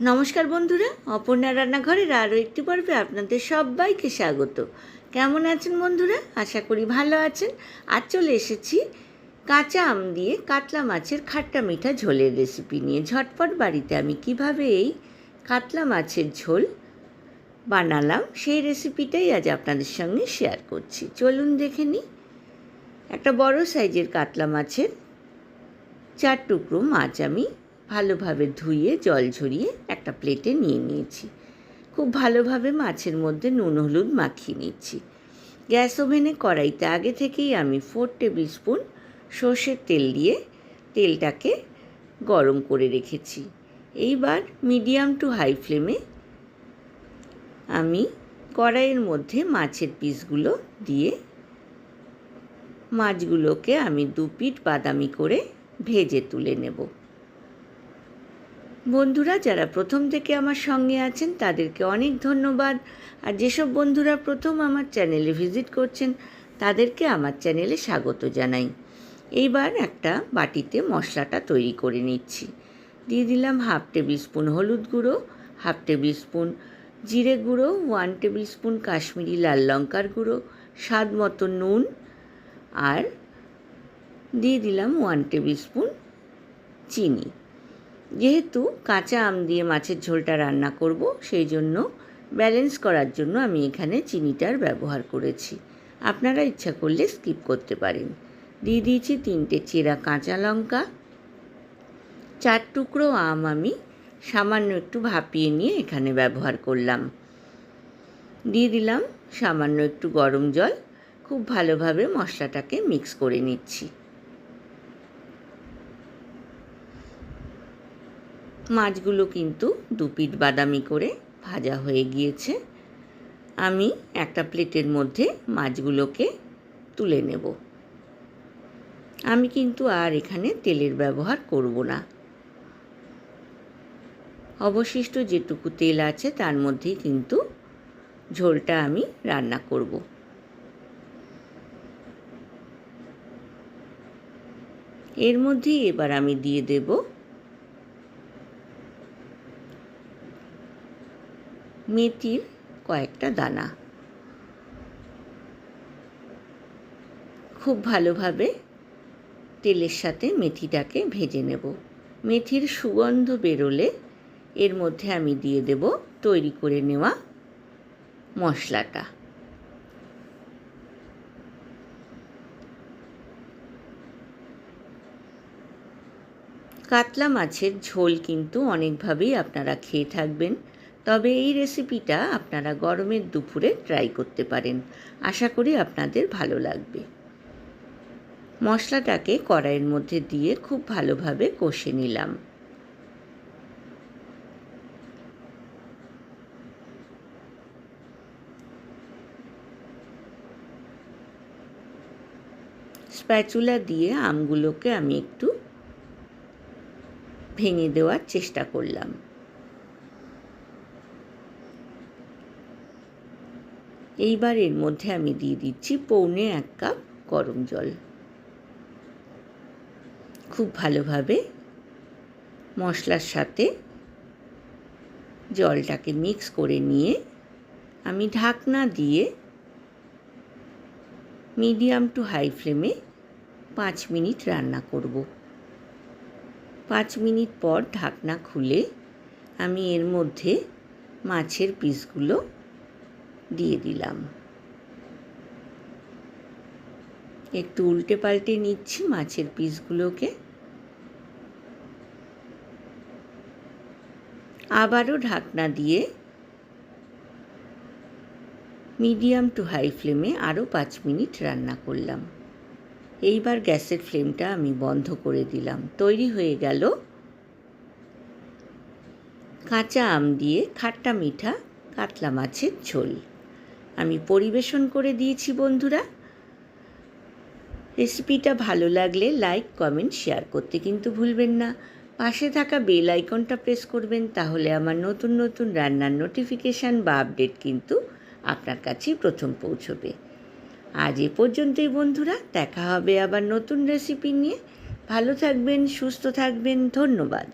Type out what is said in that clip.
নমস্কার বন্ধুরা, অপর্ণা রান্নাঘরের আরও একটি পর্বে আপনাদের সবাইকে স্বাগত। কেমন আছেন বন্ধুরা? আশা করি ভালো আছেন। আজ চলে এসেছি কাঁচা আম দিয়ে কাতলা মাছের খাট্টা মিঠা ঝোলের রেসিপি নিয়ে। ঝটপট বাড়িতে আমি কিভাবে এই কাতলা মাছের ঝোল বানালাম সেই রেসিপিটাই আজ আপনাদের সঙ্গে শেয়ার করছি। চলুন দেখে নিই। একটা বড় সাইজের কাতলা মাছের 4 টুকরো মাছ আমি ভালোভাবে ধুয়ে জল ঝরিয়ে একটা প্লেটে নিয়ে নিয়েছি। খুব ভালোভাবে মাছের মধ্যে নুন হলুদ মাখিয়ে নিচ্ছি। গ্যাস ওভেনে কড়াইতে আগে থেকেই আমি 4 টেবিল স্পুন সর্ষের তেল দিয়ে তেলটাকে গরম করে রেখেছি। এইবার মিডিয়াম টু হাই ফ্লেমে আমি কড়াইয়ের মধ্যে মাছের পিসগুলো দিয়ে মাছগুলোকে আমি 2 পিঠ বাদামি করে ভেজে তুলে নেব। বন্ধুরা যারা প্রথম থেকে আমার সঙ্গে আছেন তাদেরকে অনেক ধন্যবাদ। আর যেসব বন্ধুরা প্রথম আমার চ্যানেলে ভিজিট করছেন তাদেরকে আমার চ্যানেলে স্বাগত জানাই। এইবার একটা বাটিতে মশলাটা তৈরি করে নিচ্ছি। দিয়ে দিলাম 1/2 টেবিল স্পুন হলুদ গুঁড়ো, 1/2 টেবিল স্পুন জিরে গুঁড়ো, 1 টেবিল স্পুন কাশ্মীরি লাল লঙ্কার গুঁড়ো, স্বাদ মতো নুন, আর দিয়ে দিলাম 1 টেবিল স্পুন চিনি। যেহেতু কাঁচা আম দিয়ে মাছের ঝোলটা রান্না করব, সেই জন্য ব্যালেন্স করার জন্য আমি এখানে চিনিটার ব্যবহার করেছি। আপনারা ইচ্ছা করলে স্কিপ করতে পারেন। দিয়ে দিয়েছি 3টে চেরা কাঁচা লঙ্কা। 4 টুকরো আম আমি সামান্য একটু ভাপিয়ে নিয়ে এখানে ব্যবহার করলাম। দিয়ে দিলাম সামান্য একটু গরম জল। খুব ভালোভাবে মশলাটাকে মিক্স করে নিচ্ছি। মাছগুলো কিন্তু 2 পিঠ বাদামি করে ভাজা হয়ে গিয়েছে। আমি একটা প্লেটের মধ্যে মাছগুলোকে তুলে নেব। আমি কিন্তু আর এখানে তেলের ব্যবহার করব না। অবশিষ্ট যেটুকু তেল আছে তার মধ্যেই কিন্তু ঝোলটা আমি রান্না করব। এর মধ্যেই এবার আমি দিয়ে দেব মেথির কয়েকটা দানা। খুব ভালোভাবে তেলের সাথে মেথিটাকে ভেজে নেব। মেথির সুগন্ধ বেরোলে এর মধ্যে আমি দিয়ে দেব তৈরি করে নেওয়া মশলাটা। কাতলা মাছের ঝোল কিন্তু অনেকভাবেই আপনারা খেয়ে থাকবেন, তবে এই রেসিপিটা আপনারা গরমের দুপুরে ট্রাই করতে পারেন। আশা করি আপনাদের ভালো লাগবে। মশলাটাকে কড়াইয়ের মধ্যে দিয়ে খুব ভালোভাবে কষে নিলাম। স্প্যাচুলা দিয়ে আমগুলোকে আমি একটু ভেঙে দেওয়ার চেষ্টা করলাম। এইবার এর মধ্যে আমি দিয়ে দিচ্ছি 1.25 কাপ গরম জল। খুব ভালোভাবে মশলার সাথে জলটাকে মিক্স করে নিয়ে আমি ঢাকনা দিয়ে মিডিয়াম টু হাই ফ্লেমে 5 মিনিট রান্না করব। 5 মিনিট পর ঢাকনা খুলে আমি এর মধ্যে মাছের পিসগুলো দিয়ে দিলাম। একটু উল্টে পাল্টে নিচ্ছি মাছের পিসগুলোকে। আবারও ঢাকনা দিয়ে মিডিয়াম টু হাই ফ্লেমে আরও 5 মিনিট রান্না করলাম। এইবার গ্যাসের ফ্লেমটা আমি বন্ধ করে দিলাম। তৈরি হয়ে গেল কাঁচা আম দিয়ে খাট্টা মিঠা কাতলা মাছের ঝোল। আমি পরিবেশন করে দিয়েছি বন্ধুরা। রেসিপিটা ভালো লাগলে লাইক, কমেন্ট, শেয়ার করতে কিন্তু ভুলবেন না। পাশে থাকা বেল আইকনটা প্রেস করবেন, তাহলে আমার নতুন নতুন রান্নার নোটিফিকেশান বা আপডেট কিন্তু আপনার কাছেই প্রথম পৌঁছবে। আজ এ পর্যন্তই বন্ধুরা, দেখা হবে আবার নতুন রেসিপি নিয়ে। ভালো থাকবেন, সুস্থ থাকবেন। ধন্যবাদ।